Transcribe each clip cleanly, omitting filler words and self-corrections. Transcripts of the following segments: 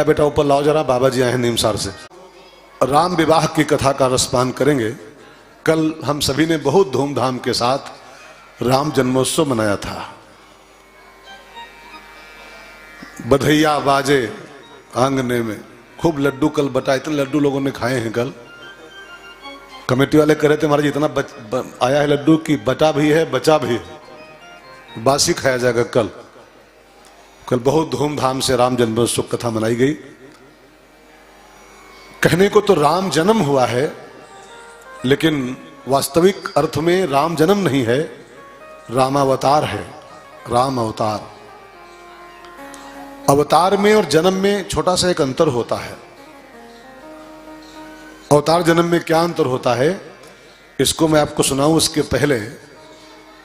बेटा ऊपर लाओ जरा, बाबा जी आए हैं नीमसार से। राम विवाह की कथा का रसपान करेंगे। कल हम सभी ने बहुत धूमधाम के साथ राम जन्मोत्सव मनाया था। बधैया बाजे आंगने में, खूब लड्डू कल बटा, इतने लड्डू लोगों ने खाए हैं। कल कमेटी वाले कह रहे थे महाराज इतना आया है लड्डू कि बटा भी है बचा भी है, बासी खाया जाएगा। कल बहुत धूमधाम से राम जन्मोत्सव कथा मनाई गई। कहने को तो राम जन्म हुआ है, लेकिन वास्तविक अर्थ में राम जन्म नहीं है, रामावतार है। राम अवतार, अवतार में और जन्म में छोटा सा एक अंतर होता है। अवतार जन्म में क्या अंतर होता है इसको मैं आपको सुनाऊं। उसके पहले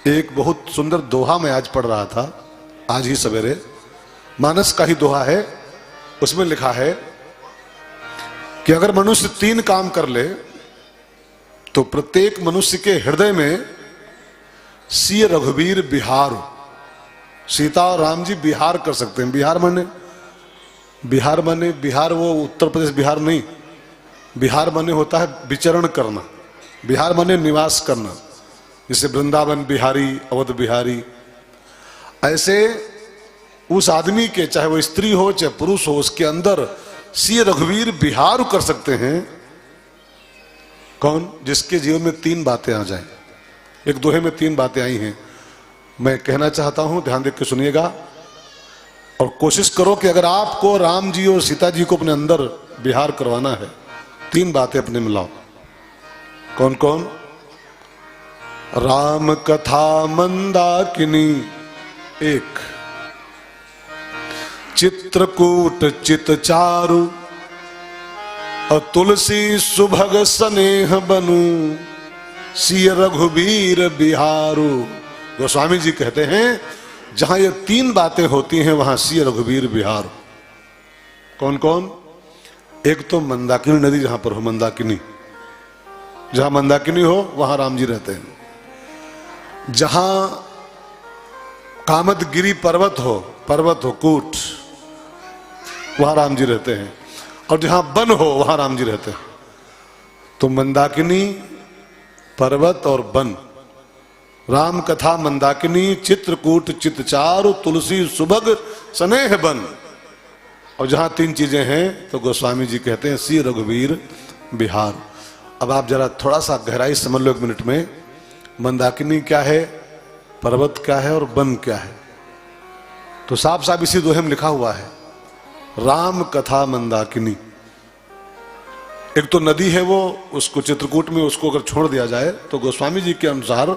एक बहुत सुंदर दोहा मैं आज पढ़ रहा था, आज ही सवेरे, मानस का ही दोहा है। उसमें लिखा है कि अगर मनुष्य 3 काम कर ले तो प्रत्येक मनुष्य के हृदय में सिय रघुवीर बिहार, सीता और राम जी बिहार कर सकते हैं। बिहार माने बिहार वो उत्तर प्रदेश बिहार नहीं, बिहार माने होता है विचरण करना, बिहार माने निवास करना। जैसे वृंदावन बिहारी, अवध बिहारी, ऐसे उस आदमी के, चाहे वो स्त्री हो चाहे पुरुष हो, उसके अंदर सिय रघुवीर बिहार कर सकते हैं। कौन? जिसके जीवन में 3 बातें आ जाएं। एक दोहे में 3 बातें आई हैं, मैं कहना चाहता हूं, ध्यान देकर सुनिएगा और कोशिश करो कि अगर आपको राम जी और सीता जी को अपने अंदर बिहार करवाना है, 3 बातें अपने में लाओ। कौन कौन? राम कथा मंदाकिनी 1, चित्रकूट चित चारु, और तुलसी सुभग स्नेह बनु, सिय रघुवीर बिहारू। गोस्वामी जी कहते हैं जहां ये 3 बातें होती हैं वहां सिय रघुवीर बिहार। कौन कौन? एक तो मंदाकिनी नदी, जहां पर हो मंदाकिनी, जहां मंदाकिनी हो वहां राम जी रहते हैं। जहां कामदगिरी पर्वत हो कूट, वहां राम जी रहते हैं। और जहां वन हो वहां राम जी रहते हैं। तो मंदाकिनी, पर्वत और वन, राम कथा मंदाकिनी, चित्रकूट चितचारु, तुलसी सुभग स्नेह बन। और जहां 3 चीजें हैं तो गोस्वामी जी कहते हैं सिय रघुवीर बिहार। अब आप जरा थोड़ा सा गहराई समझ लो 1 मिनट में। मंदाकिनी क्या है, पर्वत क्या है और वन क्या है? तो साफ साफ इसी दोहे में लिखा हुआ है, राम कथा मंदाकिनी। एक तो नदी है वो, उसको चित्रकूट में उसको अगर छोड़ दिया जाए तो गोस्वामी जी के अनुसार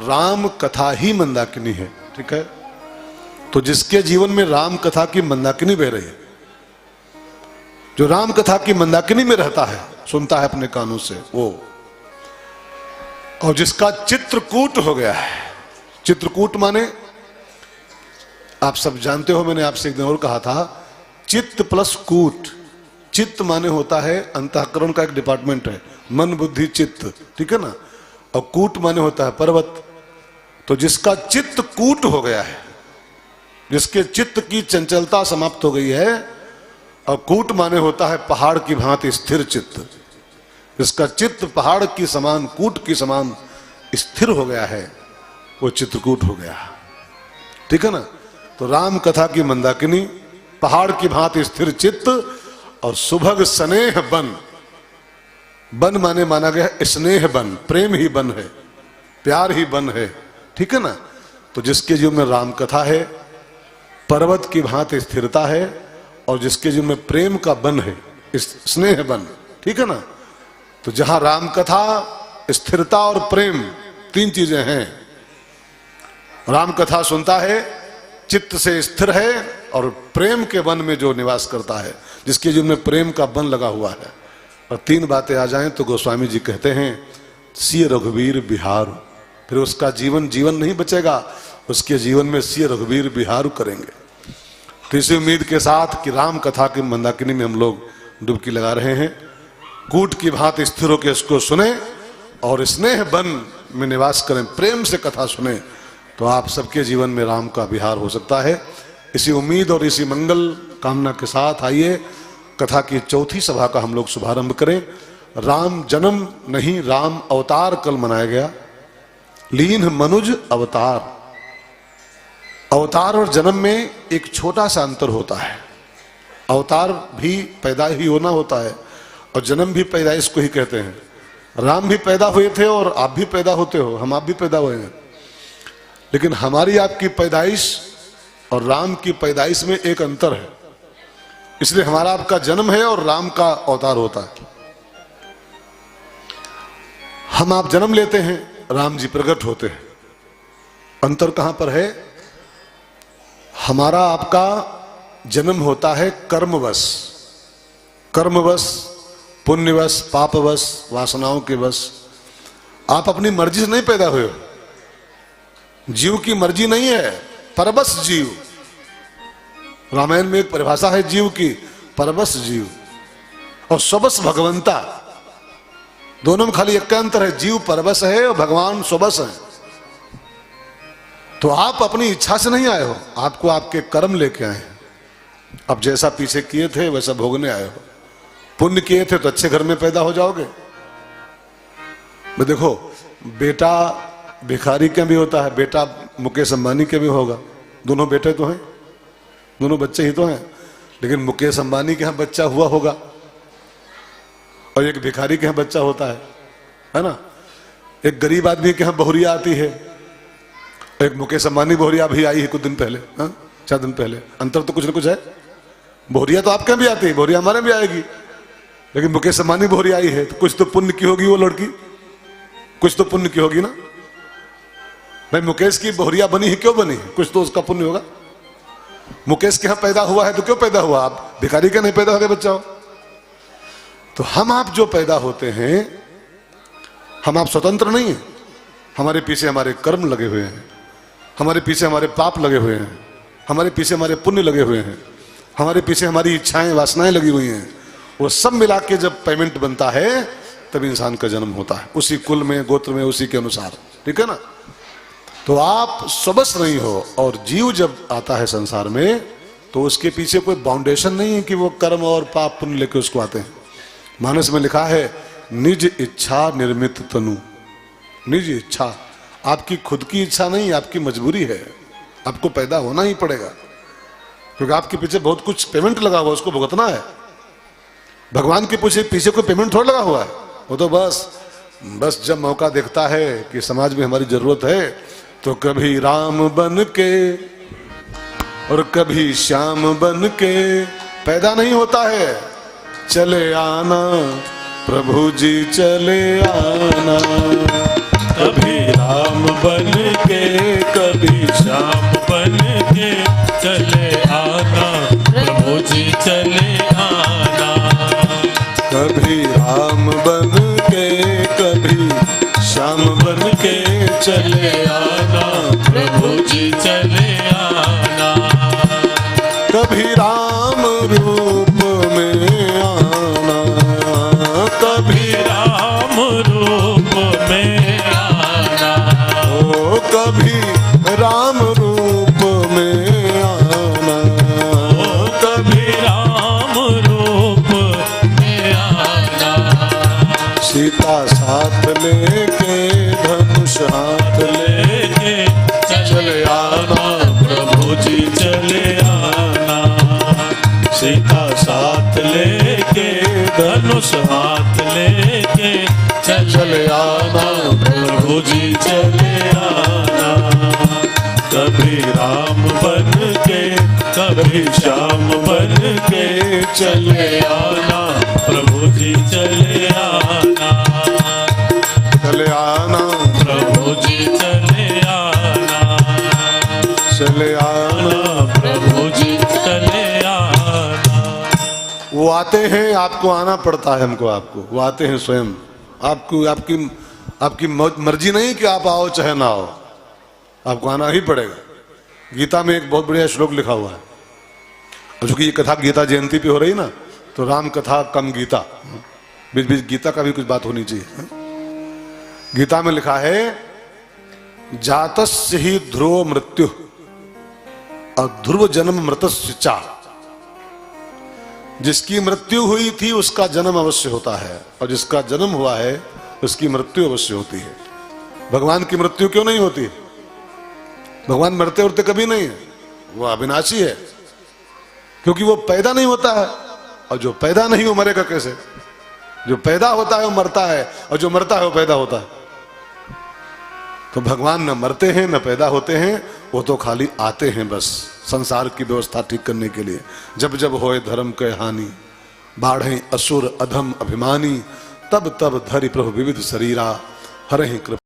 राम कथा ही मंदाकिनी है। ठीक है, तो जिसके जीवन में राम कथा की मंदाकिनी बह रही है, जो राम कथा की मंदाकिनी में रहता है, सुनता है अपने कानों से वो, और जिसका चित्रकूट हो गया है। चित्रकूट माने आप सब जानते हो, मैंने आपसे एक दिन और कहा था, चित्त प्लस कूट। चित्त माने होता है अंतःकरण का एक डिपार्टमेंट है, मन बुद्धि चित्त, ठीक है ना। और कूट माने होता है पर्वत। तो जिसका चित्त कूट हो गया है, जिसके चित्त की चंचलता समाप्त हो गई है, और कूट माने होता है पहाड़ की भांति स्थिर चित्त, जिसका चित्त पहाड़ की समान, कूट की समान स्थिर हो गया है, वो चित्रकूट हो गया। ठीक है ना। तो राम कथा की मंदाकिनी, पहाड़ की भांति स्थिर चित्त, और सुभग स्नेह बन। बन माने माना गया स्नेह बन, प्रेम ही बन है, प्यार ही बन है। ठीक है ना। तो जिसके जीवन में राम कथा है, पर्वत की भांति स्थिरता है, और जिसके जीवन में प्रेम का बन है, स्नेह बन। ठीक है ना। तो जहां राम कथा, स्थिरता और प्रेम, 3 चीजें हैं। राम कथा सुनता है, चित्त से स्थिर है, और प्रेम के वन में जो निवास करता है, जिसके जीवन में प्रेम का बन लगा हुआ है, और 3 बातें आ जाएं तो गोस्वामी जी कहते हैं सिय रघुवीर बिहार। फिर उसका जीवन नहीं बचेगा, उसके जीवन में सिय रघुवीर बिहार करेंगे। तो इसी उम्मीद के साथ कि राम कथा की मंदाकिनी में हम लोग डुबकी लगा रहे हैं, कूट की भांति स्थिर होकर इसको सुने और स्नेह बन में निवास करें, प्रेम से कथा सुने, तो आप सबके जीवन में राम का विहार हो सकता है। इसी उम्मीद और इसी मंगल कामना के साथ आइए कथा की चौथी सभा का हम लोग शुभारंभ करें। राम जन्म नहीं, राम अवतार कल मनाया गया। लीन मनुज अवतार। अवतार और जन्म में एक छोटा सा अंतर होता है। अवतार भी पैदा ही होना होता है और जन्म भी पैदाइश को ही कहते हैं। राम भी पैदा हुए थे और आप भी पैदा होते हो, हम आप भी पैदा हुए हैं, लेकिन हमारी आपकी पैदाइश और राम की पैदाइश में एक अंतर है। इसलिए हमारा आपका जन्म है और राम का अवतार होता है। हम आप जन्म लेते हैं, राम जी प्रकट होते हैं। अंतर कहां पर है? हमारा आपका जन्म होता है कर्मवश, कर्मवश, पुण्यवश, पापवश, वासनाओं के वश। आप अपनी मर्जी से नहीं पैदा हुए हो। जीव की मर्जी नहीं है, परवश जीव। रामायण में एक परिभाषा है जीव की, परवश जीव और स्वबस भगवंता। दोनों में खाली एक का अंतर है, जीव परवश है और भगवान स्वबस है। तो आप अपनी इच्छा से नहीं आए हो, आपको आपके कर्म लेके आए हैं। अब जैसा पीछे किए थे वैसा भोगने आए हो। पुण्य किए थे तो अच्छे घर में पैदा हो जाओगे। देखो, बेटा भिखारी का भी होता है, बेटा मुकेश अंबानी के भी होगा। दोनों बेटे तो हैं, दोनों बच्चे ही तो हैं, लेकिन मुकेश अंबानी के यहाँ बच्चा हुआ होगा और एक भिखारी के यहाँ बच्चा होता है ना। एक गरीब आदमी के यहाँ बहुरिया आती है, एक मुकेश अंबानी बहुरिया भी आई है कुछ दिन पहले, 4 दिन पहले। अंतर तो कुछ ना कुछ है। बहुरिया तो आपके यहाँ भी आती है, बहुरिया हमारे भी आएगी, लेकिन मुकेश अंबानी बहुरिया आई है तो कुछ तो पुण्य की होगी वो लड़की, कुछ तो पुण्य की होगी ना भाई। मुकेश की बहुरिया बनी है, क्यों बनी है? कुछ तो उसका पुण्य होगा। मुकेश के यहाँ पैदा हुआ है तो क्यों पैदा हुआ? आप भिखारी का नहीं पैदा हो गया बच्चा हो। तो हम आप जो पैदा होते हैं, हम आप स्वतंत्र नहीं है। हमारे पीछे हमारे कर्म लगे हुए हैं, हमारे पीछे हमारे पाप लगे हुए हैं, हमारे पीछे हमारे पुण्य लगे हुए हैं, हमारे पीछे हमारी इच्छाएं वासनाएं लगी हुई हैं। वो सब मिला के जब पेमेंट बनता है तब इंसान का जन्म होता है, उसी कुल में, गोत्र में, उसी के अनुसार। ठीक है ना? तो आप स्वबस नहीं हो। और जीव जब आता है संसार में तो उसके पीछे कोई बाउंडेशन नहीं है कि वो कर्म और पाप पुण्य लेके उसको आते हैं। मानस में लिखा है, निज इच्छा निर्मित तनु। निज इच्छा, आपकी खुद की इच्छा नहीं, आपकी मजबूरी है। आपको पैदा होना ही पड़ेगा क्योंकि आपके पीछे बहुत कुछ पेमेंट लगा हुआ, उसको भुगतना है। भगवान के पीछे कोई पेमेंट थोड़ा लगा हुआ है। वो तो बस जब मौका देखता है कि समाज में हमारी जरूरत है तो कभी राम बन के और कभी श्याम बन के पैदा नहीं होता है। चले आना प्रभु जी चले आना, कभी राम बन के कभी श्याम बन के चले आना, प्रभु जी चले आना। कभी राम बन के कभी श्याम बन के चले आना, प्रभु जी चले आना। कभी राम रूप में आना, कभी राम रूप में आना, ओ कभी राम रूप में आना, ओ कभी राम रूप में आना। सीता साथ लेके धनुष हाथ लेके चले आना, प्रभु जी चले आना। सीता साथ लेके धनुष हाथ लेके चले आना, प्रभु जी चले आना। कभी राम बन के कभी श्याम बन के चले आना, प्रभु जी चले आना। चले आना, प्रभु जी चले आना, चले आना, प्रभु जी चले आना। वो आते हैं, आपको आना पड़ता है। हमको आपको वो आते हैं स्वयं। आपको आपकी मर्जी नहीं कि आप आओ चाहे ना आओ, आपको आना ही पड़ेगा। गीता में एक बहुत बढ़िया श्लोक लिखा हुआ है, और चूंकि ये कथा गीता जयंती पे हो रही ना, तो राम कथा कम गीता, बीच बीच गीता का भी कुछ बात होनी चाहिए। गीता में लिखा है, जातस्य ही ध्रुव मृत्यु और ध्रुव जन्म मृतस्य चा। जिसकी मृत्यु हुई थी उसका जन्म अवश्य होता है, और जिसका जन्म हुआ है उसकी मृत्यु अवश्य होती है। भगवान की मृत्यु क्यों नहीं होती? भगवान मरते उड़ते कभी नहीं है, वो अविनाशी है, क्योंकि वो पैदा नहीं होता है, और जो पैदा नहीं वो मरेगा कैसे? जो पैदा होता है वो मरता है, और जो मरता है वो पैदा होता है। तो भगवान न मरते हैं न पैदा होते हैं, वो तो खाली आते हैं बस संसार की व्यवस्था ठीक करने के लिए। जब जब होए धर्म के हानि, बाढ़े असुर अधम अभिमानी, तब तब धरि प्रभु विविध शरीरा, हरे कृपा